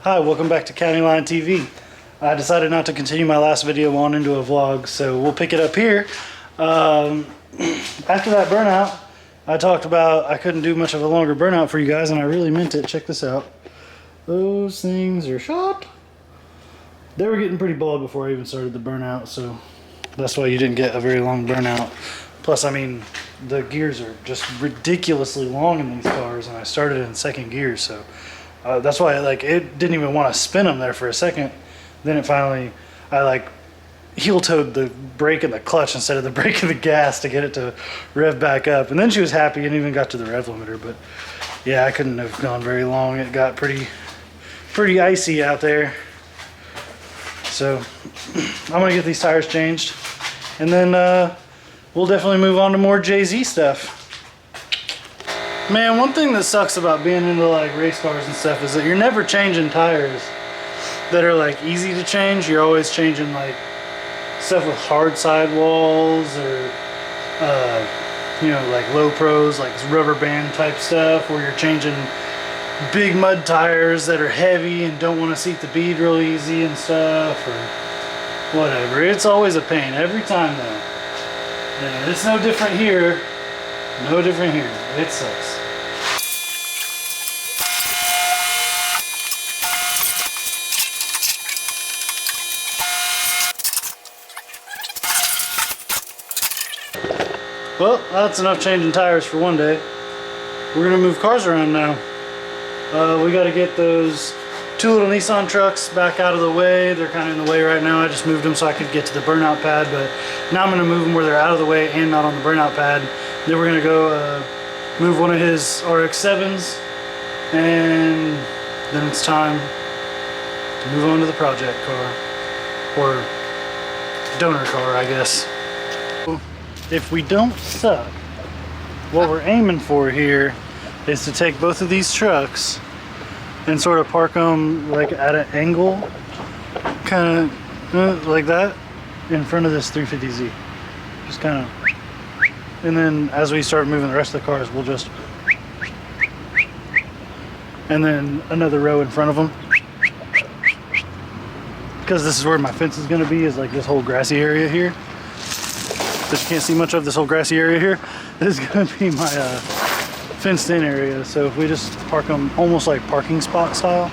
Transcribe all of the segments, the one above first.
Hi, welcome back to CountyLine TV. I decided not to continue my last video on into a vlog, so we'll pick it up here. After that burnout, I talked about I couldn't do much of a longer burnout for you guys, and I really meant it. Check this out. Those things are shot. They were getting pretty bald before I even started the burnout, so that's why you didn't get a very long burnout. Plus, I mean, the gears are just ridiculously long in these cars, and I started in second gear, so that's why it didn't even want to spin them there for a second. Then it finally, I heel-toed the brake and the clutch instead of the brake and the gas to get it to rev back up. And then she was happy and even got to the rev limiter. But yeah, I couldn't have gone very long. It got pretty icy out there. So I'm gonna get these tires changed, and then we'll definitely move on to more JZ stuff. Man, one thing that sucks about being into like race cars and stuff is that you're never changing tires that are like easy to change. You're always changing like stuff with hard sidewalls or you know, like low pros, like rubber band type stuff, where you're changing big mud tires that are heavy and don't want to seat the bead real easy and stuff, or whatever. It's always a pain every time though. And it's no different here. No different here. It sucks. Well, that's enough changing tires for one day. We're gonna move cars around now. We got to get those two little Nissan trucks back out of the way. They're kind of in the way right now. I just moved them so I could get to the burnout pad, but now I'm gonna move them where they're out of the way and not on the burnout pad. Then we're gonna go move one of his RX-7s, and then it's time to move on to the project car, or donor car, I guess. If we don't suck, what we're aiming for here is to take both of these trucks and sort of park them like at an angle, kind of like that, in front of this 350Z. Just kind of. And then as we start moving the rest of the cars, we'll just, and then another row in front of them. Because this is where my fence is going to be, is like this whole grassy area here. But you can't see much of this whole grassy area here. This is going to be my fenced in area. So if we just park them almost like parking spot style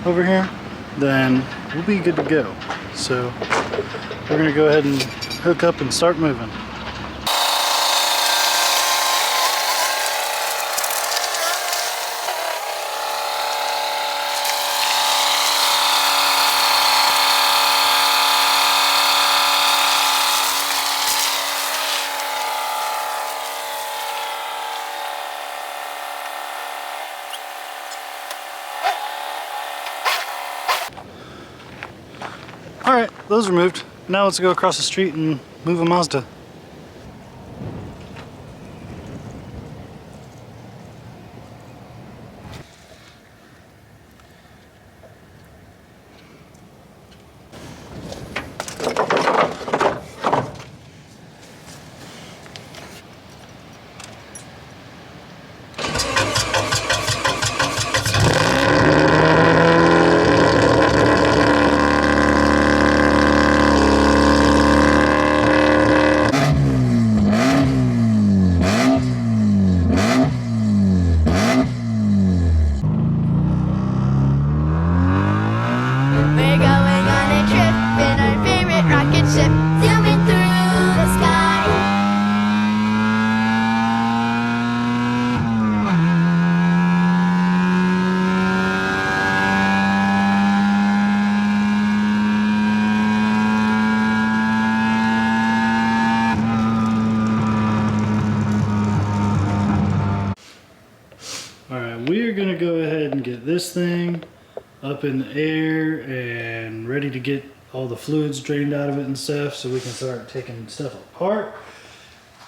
over here, then we'll be good to go. So we're going to go ahead and hook up and start moving. Alright, those are moved. Now let's go across the street and move a Mazda. We're gonna go ahead and get this thing up in the air and ready to get all the fluids drained out of it and stuff, so we can start taking stuff apart.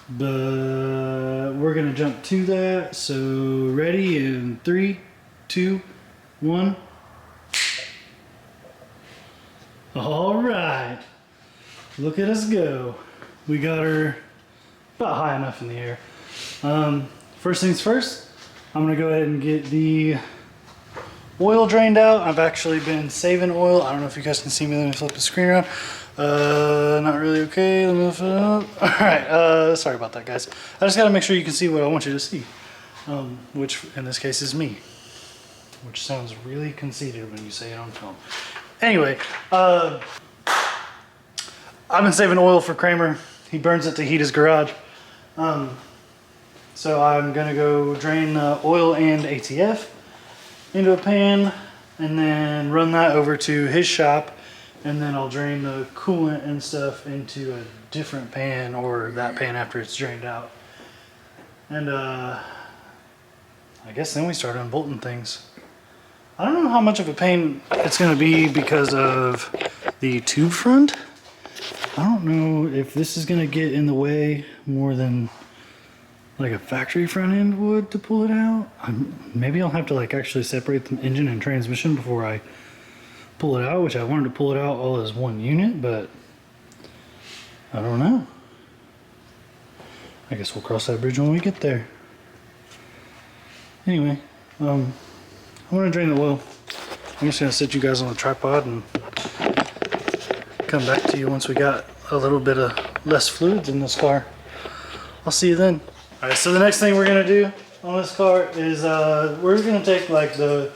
But we're gonna jump to that. So ready in 3, 2, 1. All right, look at us go. We got her about high enough in the air. First things first, I'm gonna go ahead and get the oil drained out. I've actually been saving oil. I don't know if you guys can see me. Let me flip the screen around. Not really okay. Let me flip it up. All right, sorry about that, guys. I just gotta make sure you can see what I want you to see, which in this case is me, which sounds really conceited when you say it on film. Anyway, I've been saving oil for Kramer. He burns it to heat his garage. So I'm gonna go drain the oil and ATF into a pan and then run that over to his shop, and then I'll drain the coolant and stuff into a different pan, or that pan after it's drained out. And I guess then we start unbolting things. I don't know how much of a pain it's gonna be because of the tube front. I don't know if this is gonna get in the way more than like a factory front end would to pull it out. Maybe I'll have to like actually separate the engine and transmission before I pull it out, which I wanted to pull it out all as one unit, but I don't know. I guess we'll cross that bridge when we get there. Anyway, I'm gonna drain the oil. I'm just gonna sit you guys on the tripod and come back to you once we got a little bit of less fluids in this car. I'll see you then. All right, so the next thing we're gonna do on this car is we're gonna take like the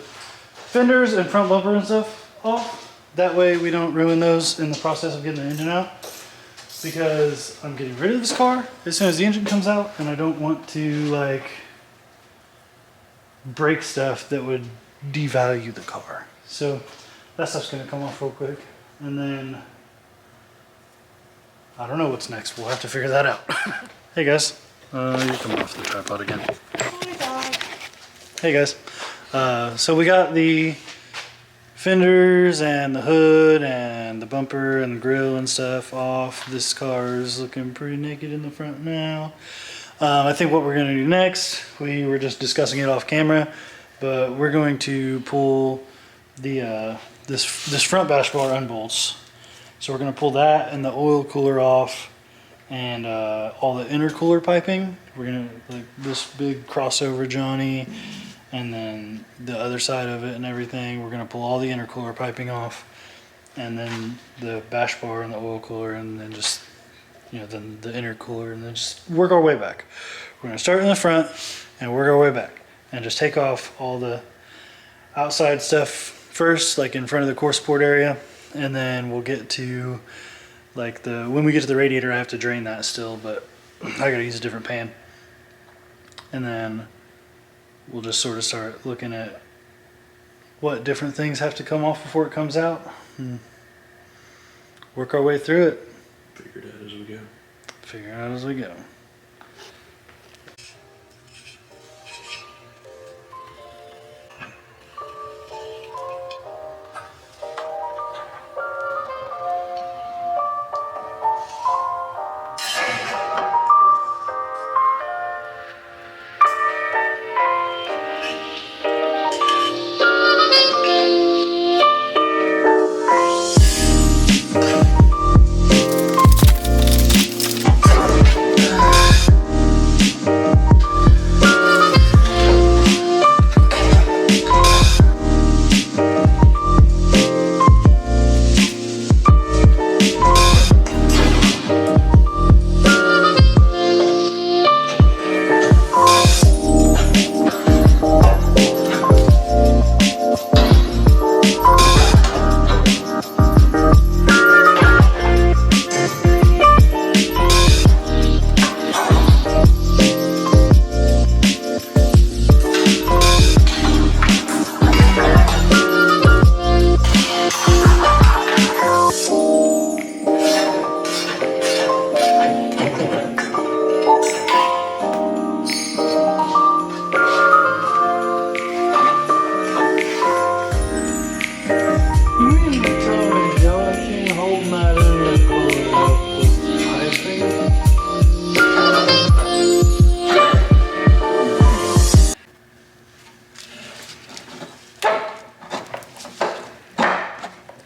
fenders and front bumper and stuff off. That way we don't ruin those in the process of getting the engine out, because I'm getting rid of this car as soon as the engine comes out, and I don't want to like break stuff that would devalue the car. So that stuff's gonna come off real quick, and then I don't know what's next. We'll have to figure that out. Hey guys. You're coming off the tripod again. Hey guys. So we got the fenders and the hood and the bumper and the grill and stuff off. This car is looking pretty naked in the front now. I think what we're going to do next, we were just discussing it off camera, but we're going to pull the this front bash bar unbolts. So we're going to pull that and the oil cooler off, and all the intercooler piping. We're gonna like this big crossover Johnny, and then the other side of it and everything. We're gonna pull all the intercooler piping off, and then the bash bar and the oil cooler, and then just, you know, then the intercooler, and then just work our way back. We're gonna start in the front and work our way back, and just take off all the outside stuff first, like in front of the core support area, and then we'll get to like when we get to the radiator, I have to drain that still, but I gotta use a different pan. And then we'll just sort of start looking at what different things have to come off before it comes out. Work our way through it. Figure it out as we go. Figure it out as we go.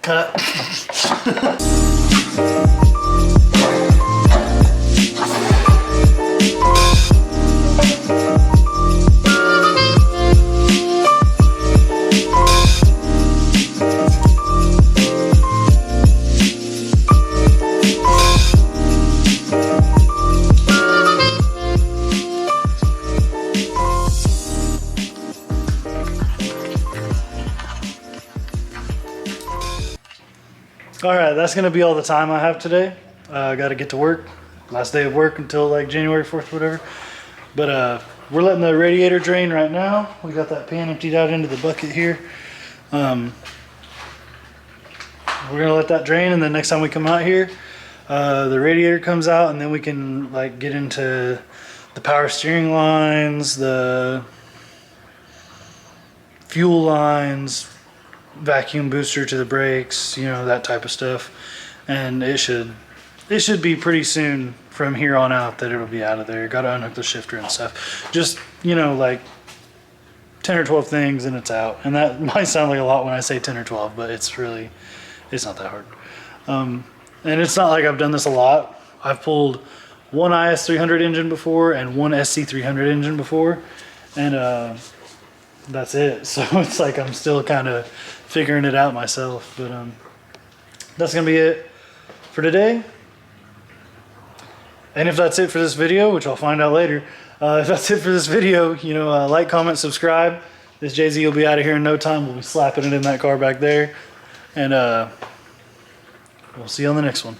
Cut. All right, that's gonna be all the time I have today. I got to get to work. Last day of work until like January 4th, whatever. But we're letting the radiator drain right now. We got that pan emptied out into the bucket here. We're gonna let that drain, and then next time we come out here, the radiator comes out, and then we can like get into the power steering lines, the fuel lines, vacuum booster to the brakes, you know, that type of stuff. And it should be pretty soon from here on out that it'll be out of there. Got to unhook the shifter and stuff. Just, you know, like 10 or 12 things and it's out. And that might sound like a lot when I say 10 or 12, but it's not that hard. And it's not like I've done this a lot. I've pulled one IS300 engine before and one SC300 engine before, and that's it. So it's like I'm still kind of figuring it out myself. But that's gonna be it for today. And if that's it for this video, which I'll find out later, if that's it for this video, you know, like, comment, subscribe. This Jay-Z will be out of here in no time. We'll be slapping it in that car back there. And we'll see you on the next one.